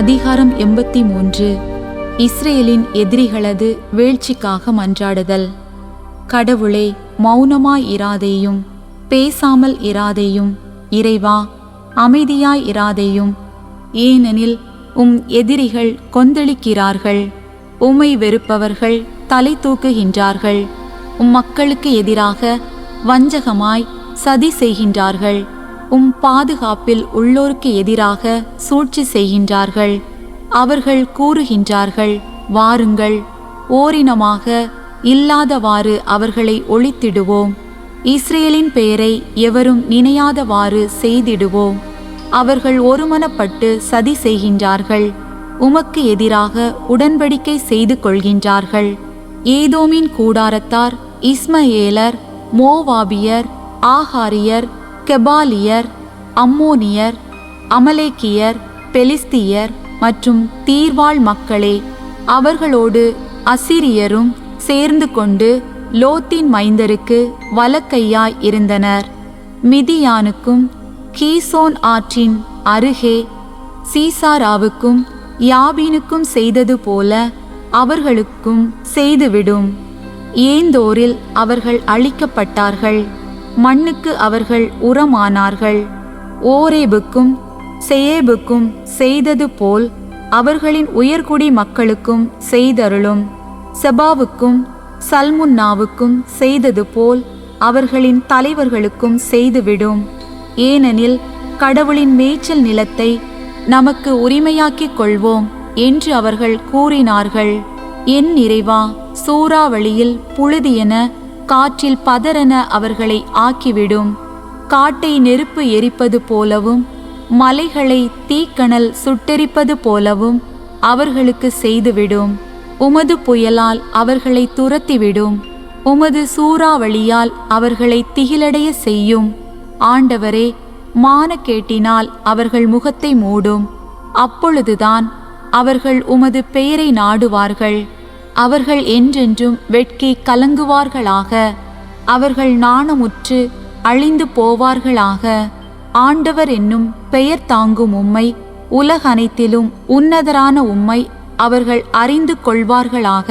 அதிகாரம் 83. இஸ்ரேலின் எதிரிகளது வீழ்ச்சிக்காக மன்றாடுதல். கடவுளே, மௌனமாய் இராதேயும், பேசாமல் இராதேயும். இறைவா, அமைதியாய் இராதேயும். ஏனெனில் உம் எதிரிகள் கொந்தளிக்கிறார்கள். உம்மை வெறுப்பவர்கள் தலை தூக்குகின்றார்கள். உம் மக்களுக்கு எதிராக வஞ்சகமாய் சதி செய்கின்றார்கள். உம் பாதுகாப்பில் உள்ளோருக்கு எதிராக சூழ்ச்சி செய்கின்றார்கள். அவர்கள் கூறுகின்றார்கள், வாருங்கள், ஓரினமாக இல்லாதவாறு அவர்களை ஒழித்திடுவோம். இஸ்ரேலின் பெயரை எவரும் நினையாதவாறு செய்திடுவோம். அவர்கள் ஒருமனப்பட்டு சதி செய்கின்றார்கள். உமக்கு எதிராக உடன்படிக்கை செய்து கொள்கின்றார்கள். ஏதோமின் கூடாரத்தார், இஸ்மயேலர், மோவாபியர், ஆகாரியர், கெபாலியர், அம்மோனியர், அமலேக்கியர், பெலிஸ்தியர் மற்றும் தீர்வாழ் மக்களே, அவர்களோடு அசிரியரும் சேர்ந்து கொண்டு லோத்தின் மைந்தருக்கு வலக்கையாய் இருந்தனர். மிதியானுக்கும் கீசோன் ஆற்றின் அருகே சீசாராவுக்கும் யாபீனுக்கும் செய்தது போல அவர்களுக்கும் செய்துவிடும். ஏந்தோரில் அவர்கள் அழிக்கப்பட்டார்கள். மண்ணுக்கு அவர்கள் உரமானார்கள். ஓரேபுக்கும் செயேபுக்கும் செய்தது போல் அவர்களின் உயர்குடி மக்களுக்கும் செய்தருளும். செபாவுக்கும் சல்முன்னாவுக்கும் செய்தது போல் அவர்களின் தலைவர்களுக்கும் செய்துவிடும். ஏனெனில் கடவுளின் மேய்ச்சல் நிலத்தை நமக்கு உரிமையாக்கிக் கொள்வோம் என்று அவர்கள் கூறினார்கள். என் இறைவா, சூறாவளியில் புழுதியென, காற்றில் பதரென அவர்களை ஆக்கிவிடும். காட்டை நெருப்பு எரிப்பது போலவும் மலைகளை தீக்கணல் சுட்டெரிப்பது போலவும் அவர்களுக்கு செய்துவிடும். உமது புயலால் அவர்களை துரத்திவிடும். உமது சூறாவளியால் அவர்களை திகிலடைய செய்யும். ஆண்டவரே, மானக்கேட்டினால் அவர்கள் முகத்தை மூடும். அப்பொழுதுதான் அவர்கள் உமது பெயரை நாடுவார்கள். அவர்கள் என்றென்றும் வெட்கி கலங்குவார்களாக. அவர்கள் நாணமுற்று அழிந்து போவார்களாக. ஆண்டவர் என்னும் பெயர் தாங்கும் உம்மை, உலகனைத்திலும் உன்னதரான உம்மை அவர்கள் அறிந்து கொள்வார்களாக.